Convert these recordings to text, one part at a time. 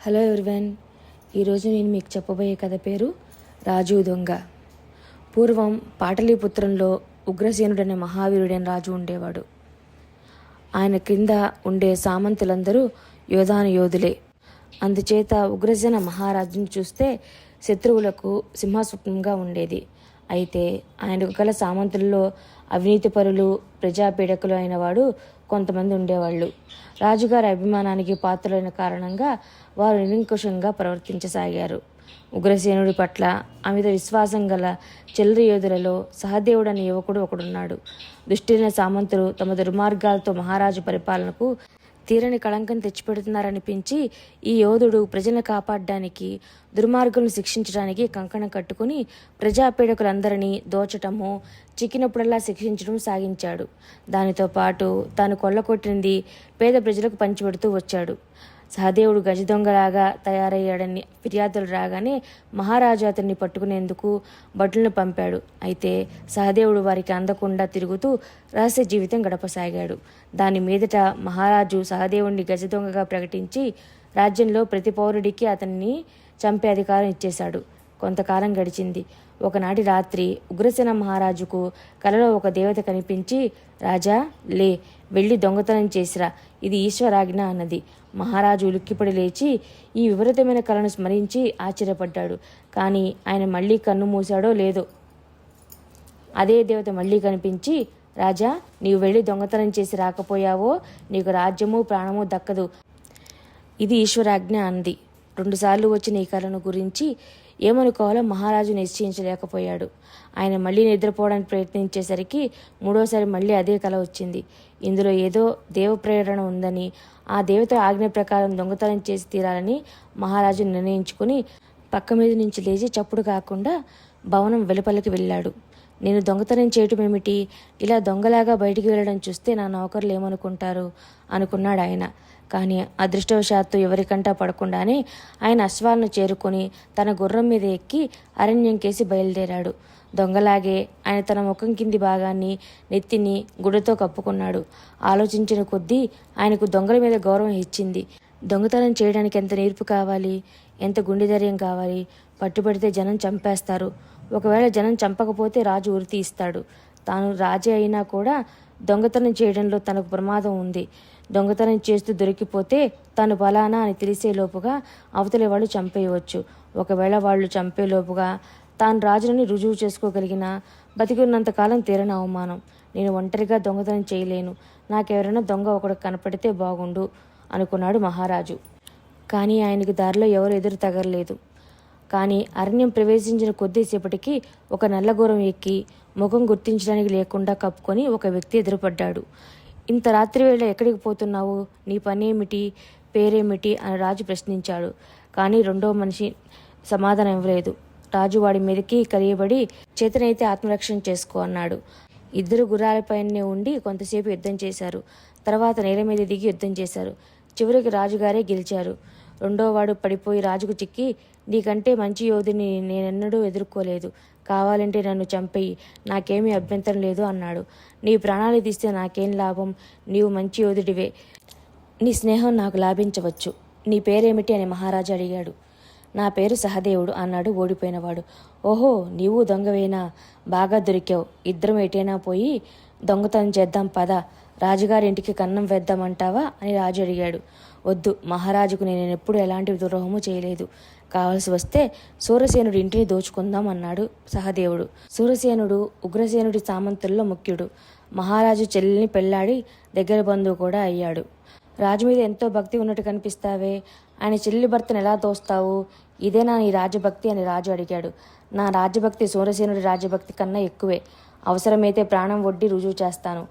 Hello everyone, ఈరోజు నేను మీకు చెప్పబోయే కథ పేరు రాజు దొంగ. పూర్వం పాటలీపుత్రంలో ఉగ్రసేనుడనే మహావీరుడైన రాజు ఉండేవాడు. ఆయన క్రింద ఉండే సామంతులందరూ యోధులే. అందుచేత ఉగ్రసేన మహారాజును చూస్తే శత్రువులకు సింహస్వప్నంగా ఉండేది. అయితే ఆయనకు గల సామంతులలో అవినీతిపరులు, ప్రజాపీడకులు అయిన వాడు కొంతమంది ఉండేవాళ్ళు. రాజుగారి అభిమానానికి పాత్రులైన కారణంగా వారు నిరంకుశంగా ప్రవర్తించసాగారు. ఉగ్రసేనుడి పట్ల అమిత విశ్వాసం గల చిల్లర యోధులలో సహదేవుడు అనే యువకుడు ఒకడున్నాడు. దుష్టులైన సామంతులు తమ దుర్మార్గాలతో మహారాజు పరిపాలనకు తీరని కళంకం తెచ్చిపెడుతున్నారనిపించి ఈ యోధుడు ప్రజలను కాపాడడానికి, దుర్మార్గులను శిక్షించడానికి కంకణం కట్టుకుని ప్రజాపీడకులందరినీ దోచటము, చిక్కినప్పుడల్లా శిక్షించడం సాగించాడు. దానితో పాటు తాను కొల్లకొట్టినది పేద ప్రజలకు పంచిపెడుతూ వచ్చాడు. సహదేవుడు గజదొంగలాగా తయారయ్యాడని ఫిర్యాదులు రాగానే మహారాజు అతన్ని పట్టుకునేందుకు భటులను పంపాడు. అయితే సహదేవుడు వారికి అందకుండా తిరుగుతూ రహస్య జీవితం గడపసాగాడు. దాని మీదట మహారాజు సహదేవుడిని గజదొంగగా ప్రకటించి రాజ్యంలో ప్రతి పౌరుడికి అతన్ని చంపే అధికారం ఇచ్చేశాడు. కొంతకాలం గడిచింది. ఒకనాటి రాత్రి ఉగ్రసేన మహారాజుకు కలలో ఒక దేవత కనిపించి, రాజా లే, వెళ్ళి దొంగతనం చేసిరా, ఇది ఈశ్వరాజ్ఞ అన్నది. మహారాజు ఉలిక్కిపడి లేచి ఈ విపరీతమైన కలను స్మరించి ఆశ్చర్యపడ్డాడు. కానీ ఆయన మళ్ళీ కన్ను మూశాడో లేదో అదే దేవత మళ్ళీ కనిపించి, రాజా, నీవు వెళ్ళి దొంగతనం చేసి రాకపోయావో నీకు రాజ్యము ప్రాణము దక్కదు, ఇది ఈశ్వరాజ్ఞ అంది. 2 సార్లు వచ్చిన ఈ కలను గురించి ఏమనుకోవాలో మహారాజు నిశ్చయించలేకపోయాడు. ఆయన మళ్ళీ నిద్రపోవడానికి ప్రయత్నించేసరికి 3వసారి మళ్ళీ అదే కల వచ్చింది. ఇందులో ఏదో దేవ ప్రేరణ ఉందని, ఆ దేవత ఆజ్ఞ ప్రకారం దొంగతనం చేసి తీరాలని మహారాజు నిర్ణయించుకుని పక్క మీద నుంచి లేచి చప్పుడు కాకుండా భవనం వెలుపలికి వెళ్ళాడు. నేను దొంగతనం చేయటం ఏమిటి, ఇలా దొంగలాగా బయటికి వెళ్ళడం చూస్తే నా నౌకర్లు ఏమనుకుంటారు అనుకున్నాడు ఆయన. కానీ అదృష్టవశాత్తు ఎవరికంటా పడకుండానే ఆయన అశ్వాలను చేరుకొని తన గుర్రం మీద ఎక్కి అరణ్యం కేసి బయలుదేరాడు. దొంగలాగే ఆయన తన ముఖం కింది భాగాన్ని, నెత్తిని గుడ్డతో కప్పుకున్నాడు. ఆలోచించిన కొద్దీ ఆయనకు దొంగల మీద గౌరవం హెచ్చింది. దొంగతనం చేయడానికి ఎంత నేర్పు కావాలి, ఎంత గుండెధైర్యం కావాలి. పట్టుబడితే జనం చంపేస్తారు. ఒకవేళ జనం చంపకపోతే రాజు ఉరి తీస్తాడు. తాను రాజే అయినా కూడా దొంగతనం చేయడంలో తనకు ప్రమాదం ఉంది. దొంగతనం చేస్తూ దొరికిపోతే తాను బలానా అని తెలిసేలోపుగా అవతలి వాళ్ళు చంపేయవచ్చు. ఒకవేళ వాళ్ళు చంపేలోపుగా తాను రాజుని రుజువు చేసుకోగలిగిన బతికున్నంతకాలం తీరని అవమానం. నేను ఒంటరిగా దొంగతనం చేయలేను, నాకెవరైనా దొంగ ఒకడు కనపడితే బాగుండు అనుకున్నాడు మహారాజు. కానీ ఆయనకు దారిలో ఎవరు ఎదురు తగలలేదు. కానీ అరణ్యం ప్రవేశించిన కొద్దిసేపటికి ఒక నల్లగూరం ఎక్కి ముఖం గుర్తించడానికి లేకుండా కప్పుకొని ఒక వ్యక్తి ఎదురుపడ్డాడు. ఇంత రాత్రివేళ ఎక్కడికి పోతున్నావు, నీ పనేమిటి, పేరేమిటి అని రాజు ప్రశ్నించాడు. కానీ రెండో మనిషి సమాధానం ఇవ్వలేదు. రాజు వాడి మీదకి కలియబడి, చేతనైతే ఆత్మరక్షణ చేసుకో అన్నాడు. ఇద్దరు గుర్రాలపైనే ఉండి కొంతసేపు యుద్ధం చేశారు. తర్వాత నేల మీద దిగి యుద్ధం చేశారు. చివరికి రాజుగారే గెలిచారు. రెండోవాడు పడిపోయి రాజుకు చిక్కి, నీకంటే మంచి యోధుని నేనెన్నడూ ఎదుర్కోలేదు, కావాలంటే నన్ను చంపేయి, నాకేమీ అభ్యంతరం లేదు అన్నాడు. నీ ప్రాణాలు తీస్తే నాకేం లాభం, నీవు మంచి యోధుడివే, నీ స్నేహం నాకు లాభించవచ్చు. నీ పేరేమిటి అని మహారాజు అడిగాడు. నా పేరు సహదేవుడు అన్నాడు ఓడిపోయినవాడు. ఓహో, నీవు దొంగవేనా, బాగా దొరికావు. ఇద్దరం ఎటైనా పోయి దొంగతనం చేద్దాం పద, రాజుగారింటికి కన్నం వేద్దామంటావా అని రాజు అడిగాడు. వద్దు, మహారాజుకు నేను ఎప్పుడు ఎలాంటి ద్రోహము చేయలేదు. కావలసి వస్తే సూరసేనుడి ఇంటిని దోచుకుందాం అన్నాడు సహదేవుడు. సూరసేనుడు ఉగ్రసేనుడి సామంతుల్లో ముఖ్యుడు. మహారాజు చెల్లెల్ని పెళ్లాడి దగ్గర బంధువు కూడా అయ్యాడు. రాజు మీద ఎంతో భక్తి ఉన్నట్టు కనిపిస్తావే, ఆయన చెల్లి భర్తను ఎలా తోస్తావు, ఇదేనా నీ రాజభక్తి అని రాజు అడిగాడు. నా రాజభక్తి సూరసేనుడి రాజభక్తి కన్నా ఎక్కువే. అవసరమైతే ప్రాణం వడ్డీ రుజువు చేస్తాను.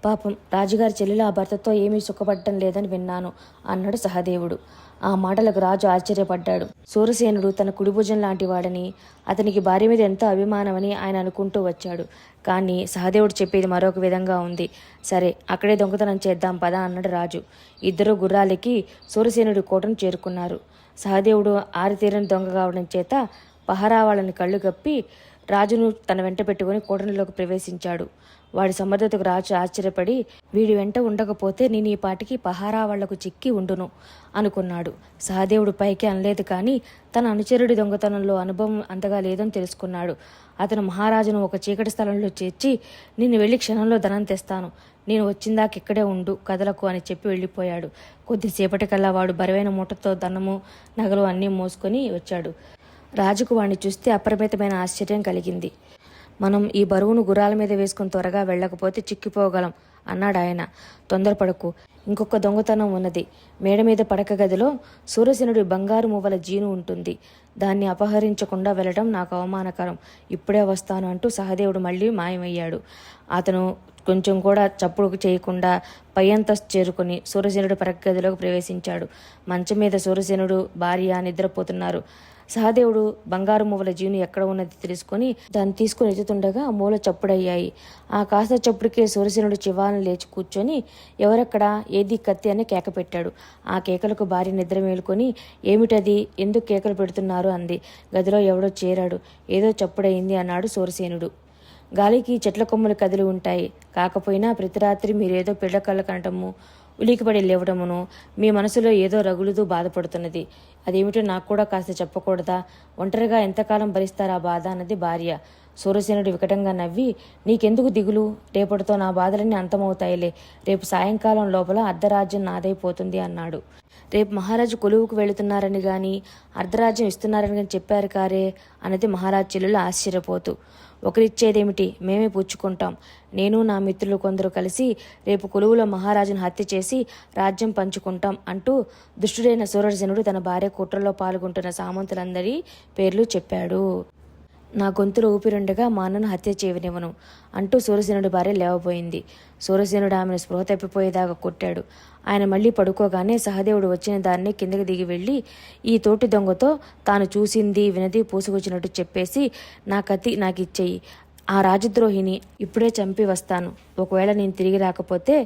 పాపం రాజుగారి చెల్లెలు ఆ భర్తతో ఏమీ సుఖపడటం లేదని విన్నాను అన్నాడు సహదేవుడు. ఆ మాటలకు రాజు ఆశ్చర్యపడ్డాడు. సూరసేనుడు తన కుడిభుజం లాంటి వాడని, అతనికి భార్య మీద ఎంతో అభిమానమని ఆయన అనుకుంటూ వచ్చాడు. కానీ సహదేవుడు చెప్పేది మరొక విధంగా ఉంది. సరే, అక్కడే దొంగతనం చేద్దాం పదా అన్నాడు రాజు. ఇద్దరు గుర్రాలకి సూరసేనుడి కోటను చేరుకున్నారు. సహదేవుడు ఆరితేరని దొంగ కావడం చేత పహరా వాళ్ళని కళ్ళు కప్పి రాజును తన వెంట పెట్టుకుని కోటలోకి ప్రవేశించాడు. వాడి సమర్థతకు రాజు ఆశ్చర్యపడి వీడి వెంట ఉండకపోతే నేను ఈ పాటికి పహారా వాళ్లకు చిక్కి ఉండును అనుకున్నాడు. సహదేవుడు పైకి అనలేదు కానీ తన అనుచరుడి దొంగతనంలో అనుభవం అంతగా లేదని తెలుసుకున్నాడు. అతను మహారాజును ఒక చీకటి స్థలంలో చేర్చి నిన్ను వెళ్ళి క్షణంలో ధనం తెస్తాను, నేను వచ్చిందాక ఇక్కడే ఉండు, కదలకు అని చెప్పి వెళ్ళిపోయాడు. కొద్దిసేపటికల్లా వాడు బరువైన మూటతో ధనము నగలు అన్నీ మోసుకొని వచ్చాడు. రాజుకు వాణ్ణి చూస్తే అపరిమితమైన ఆశ్చర్యం కలిగింది. మనం ఈ బరువును గుర్రాల మీద వేసుకుని త్వరగా వెళ్ళకపోతే చిక్కిపోగలం అన్నాడు ఆయన. తొందరపడకు, ఇంకొక దొంగతనం ఉన్నది. మేడ మీద పడక గదిలో సూరసేనుడి బంగారు మువ్వల జీను ఉంటుంది. దాన్ని అపహరించకుండా వెళ్ళడం నాకు అవమానకరం. ఇప్పుడే వస్తాను అంటూ సహదేవుడు మళ్ళీ మాయమయ్యాడు. అతను కొంచెం కూడా చప్పుడు చేయకుండా పై అంతస్తు చేరుకుని సూరసేనుడు పడక గదిలోకి ప్రవేశించాడు. మంచం మీద సూరసేనుడు భార్య నిద్రపోతున్నారు. సహదేవుడు బంగారు మువ్వల జీవుని ఎక్కడ ఉన్నది తెలుసుకొని దాన్ని తీసుకుని ఎత్తుతుండగా మూల చప్పుడయ్యాయి. ఆ కాస్త చప్పుడుకే సూరసేనుడు చివాలను లేచి కూర్చొని ఎవరెక్కడా, ఏది కత్తి అని కేక పెట్టాడు. ఆ కేకలకు భార్య నిద్ర మేలుకొని ఏమిటది, ఎందుకు కేకలు పెడుతున్నారు అంది. గదిలో ఎవడో చేరాడు, ఏదో చప్పుడయింది అన్నాడు సూరసేనుడు. గాలికి చెట్ల కొమ్మలు కదిలి ఉంటాయి, కాకపోయినా ప్రతి రాత్రి మీరేదో పిల్లకళ్ళ కనటము, ఉలికిపడి లేవడమును మీ మనసులో ఏదో రగులుతూ బాధపడుతున్నది. అదేమిటో నాకు కూడా కాస్త చెప్పకూడదా? ఒంటరిగా ఎంతకాలం భరిస్తారా బాధ అన్నది భార్య. సూరసేనుడు వికటంగా నవ్వి, నీకెందుకు దిగులు, రేపటితో నా బాధలన్నీ అంతమవుతాయిలే, రేపు సాయంకాలం లోపల అర్ధరాజ్యం నాదైపోతుంది అన్నాడు. రేపు మహారాజు కొలువుకు వెళుతున్నారని గాని అర్ధరాజ్యం ఇస్తున్నారని కానీ చెప్పారు కారే అన్నది మహారాజు చెల్లెలు ఆశ్చర్యపోతూ. ఒకరిచ్చేదేమిటి, మేమే పుచ్చుకుంటాం. నేను నా మిత్రులు కొందరు కలిసి రేపు కొలువులో మహారాజును హత్య చేసి రాజ్యం పంచుకుంటాం అంటూ దుష్టుడైన సూరసేనుడు తన భార్య కుట్రలో పాల్గొంటున్న సామంతులందరి పేర్లు చెప్పాడు. నా గొంతులో ఊపిరుండగా మా అన్నను హత్య చేయనివ్వను అంటూ సూరసేనుడి భార్య లేవబోయింది. సూరసేనుడు ఆమెను స్పృహ తప్పిపోయేదాకా కొట్టాడు. ఆయన మళ్ళీ పడుకోగానే సహదేవుడు వచ్చిన దారిని కిందకి దిగి వెళ్ళి ఈ తోటి దొంగతో తాను చూసింది వినది పూసుకొచ్చినట్టు చెప్పేసి నా కత్తి నాకు ఇచ్చేయి, ఆ రాజద్రోహిని ఇప్పుడే చంపి వస్తాను, ఒకవేళ నేను తిరిగి రాకపోతే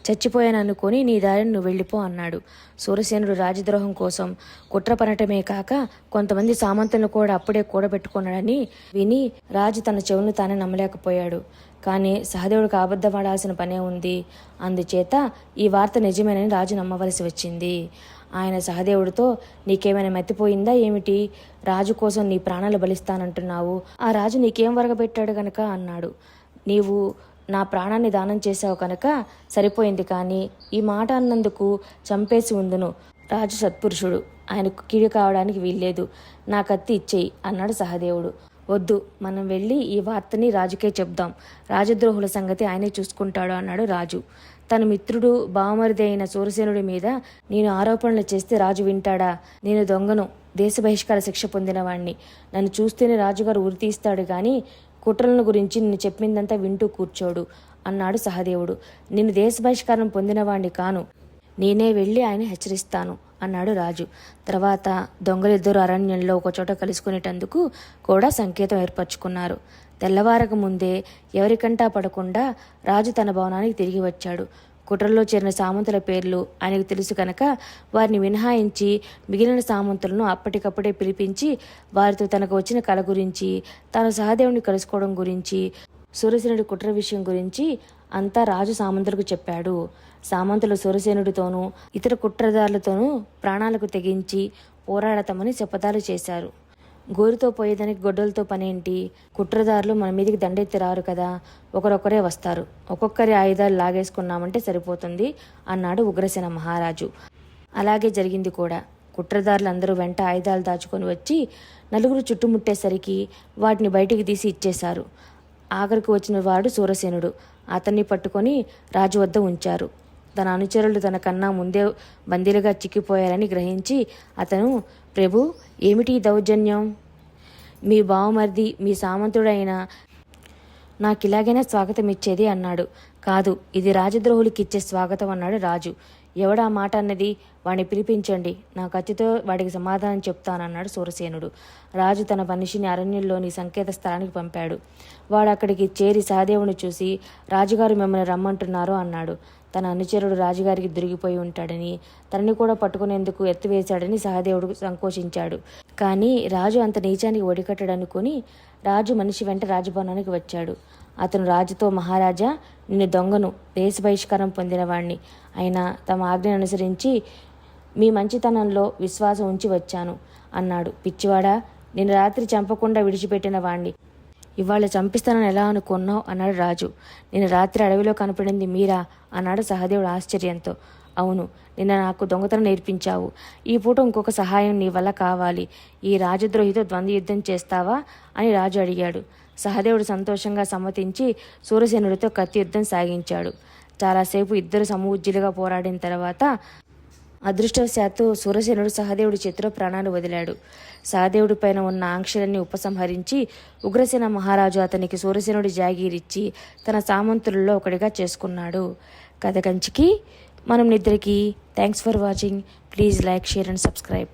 చచ్చిపోయాననుకొని నీ దారిని నువ్వు వెళ్ళిపో అన్నాడు. సూరసేనుడు రాజద్రోహం కోసం కుట్ర పనటమే కాక కొంతమంది సామంతులను కూడా అప్పుడే కూడబెట్టుకున్నాడని విని రాజు తన చెవులను తానే నమ్మలేకపోయాడు. కానీ సహదేవుడికి అబద్ధపడాల్సిన పనే ఉంది. అందుచేత ఈ వార్త నిజమేనని రాజు నమ్మవలసి వచ్చింది. ఆయన సహదేవుడితో, నీకేమైనా మెత్తిపోయిందా ఏమిటి? రాజు కోసం నీ ప్రాణాలు బలిస్తానంటున్నావు, ఆ రాజు నీకేం వరగబెట్టాడు గనక అన్నాడు. నీవు నా ప్రాణాన్ని దానం చేశావు కనుక సరిపోయింది, కానీ ఈ మాట అన్నందుకు చంపేసి ఉందును. రాజు సత్పురుషుడు, ఆయనకు కీడు కావడానికి వీల్లేదు, నా కత్తి ఇచ్చేయి అన్నాడు సహదేవుడు. వద్దు, మనం వెళ్ళి ఈ వార్తని రాజుకే చెప్దాం, రాజద్రోహుల సంగతి ఆయనే చూసుకుంటాడు అన్నాడు రాజు. తన మిత్రుడు బావమరిది అయిన సూరసేనుడి మీద నేను ఆరోపణలు చేస్తే రాజు వింటాడా? నేను దొంగను, దేశ బహిష్కార శిక్ష పొందినవాణ్ణి. నన్ను చూస్తేనే రాజుగారు ఉరి తీస్తాడు కానీ కుట్రలను గురించి నిన్ను చెప్పిందంతా వింటూ కూర్చోడు అన్నాడు సహదేవుడు. నేను దేశ బహిష్కారం పొందినవాణ్ణి కాను, నేనే వెళ్ళి ఆయన హెచ్చరిస్తాను అన్నాడు రాజు. తర్వాత దొంగలిద్దరూ అరణ్యంలో ఒకచోట కలుసుకునేటందుకు కూడా సంకేతం ఏర్పరచుకున్నారు. తెల్లవారక ముందే ఎవరికంటా పడకుండా రాజు తన భవనానికి తిరిగి వచ్చాడు. కుట్రలో చేరిన సామంతుల పేర్లు ఆయనకు తెలుసు కనుక వారిని మినహాయించి మిగిలిన సామంతులను అప్పటికప్పుడే పిలిపించి వారితో తనకు వచ్చిన కళ గురించి, తాను సహదేవుని కలుసుకోవడం గురించి, సూరసేనుడి కుట్ర విషయం గురించి అంతా రాజు సామంతులకు చెప్పాడు. సామంతులు సూరసేనుడితోనూ ఇతర కుట్రదారులతోనూ ప్రాణాలకు తెగించి పోరాడతామని శపథాలు చేశారు. గోరుతో పోయేదానికి గొడ్డలతో పనేంటి? కుట్రదారులు మన మీదికి దండెత్తి రారు కదా, ఒకరొకరే వస్తారు, ఒక్కొక్కరి ఆయుధాలు లాగేసుకున్నామంటే సరిపోతుంది అన్నాడు ఉగ్రసేన మహారాజు. అలాగే జరిగింది కూడా. కుట్రదారులందరూ వెంట ఆయుధాలు దాచుకొని వచ్చి నలుగురు చుట్టుముట్టేసరికి వాటిని బయటికి తీసి ఇచ్చేశారు. ఆఖరికి వచ్చిన వాడు సూరసేనుడు. అతన్ని పట్టుకొని రాజు వద్ద ఉంచారు. తన అనుచరులు తన కన్నా ముందే బందీలుగా చిక్కిపోయారని గ్రహించి అతను, ప్రభు, ఏమిటి దౌర్జన్యం? మీ బావమరిది, మీ సామంతుడైన నాకిలాగైనా స్వాగతం ఇచ్చేది అన్నాడు. కాదు, ఇది రాజద్రోహులకి ఇచ్చే స్వాగతం అన్నాడు రాజు. ఎవడా మాట అన్నది? వాడిని పిలిపించండి, నా కత్తితో వాడికి సమాధానం చెప్తానన్నాడు సూరసేనుడు. రాజు తన మనిషిని అరణ్యంలోని సంకేత స్థలానికి పంపాడు. వాడు అక్కడికి చేరి సహదేవుని చూసి, రాజుగారు మిమ్మల్ని రమ్మంటున్నారు అన్నాడు. తన అనుచరుడు రాజుగారికి దొరికిపోయి ఉంటాడని, తనని కూడా పట్టుకునేందుకు ఎత్తివేశాడని సహదేవుడు సంకోచించాడు. కానీ రాజు అంత నీచానికి ఒడికట్టడనుకుని రాజు మనిషి వెంట రాజభవనానికి వచ్చాడు. అతను రాజుతో, మహారాజా, నిన్ను దొంగను, దేశ బహిష్కారం పొందినవాణ్ణి అయినా తమ ఆజ్ఞను అనుసరించి మీ మంచితనంలో విశ్వాసం ఉంచి వచ్చాను అన్నాడు. పిచ్చివాడా, నిన్ను రాత్రి చంపకుండా విడిచిపెట్టిన వాణ్ణి ఇవాళ చంపిస్తానని ఎలా అనుకున్నావు అన్నాడు రాజు. నిన్న రాత్రి అడవిలో కనపడింది మీరా అన్నాడు సహదేవుడు ఆశ్చర్యంతో. అవును, నిన్న నాకు దొంగతనం నేర్పించావు. ఈ పూట ఇంకొక సహాయం నీ వల్ల కావాలి. ఈ రాజద్రోహితో ద్వంద్వ యుద్ధం చేస్తావా అని రాజు అడిగాడు. సహదేవుడు సంతోషంగా సమ్మతించి సూరసేనుడితో కత్తి యుద్ధం సాగించాడు. చాలాసేపు ఇద్దరు సమూజ్జులుగా పోరాడిన తర్వాత అదృష్టవశాత్తు సూరసేనుడు సహదేవుడి చేతిలో ప్రాణాలు వదిలాడు. సహదేవుడి పైన ఉన్న ఆంక్షలన్నీ ఉపసంహరించి ఉగ్రసేన మహారాజు అతనికి సూరసేనుడి జాగీరిచ్చి తన సామంతులలో ఒకటిగా చేసుకున్నాడు. కథ కంచికి మనం నిద్రకి. Thanks for watching. Please like, share and subscribe.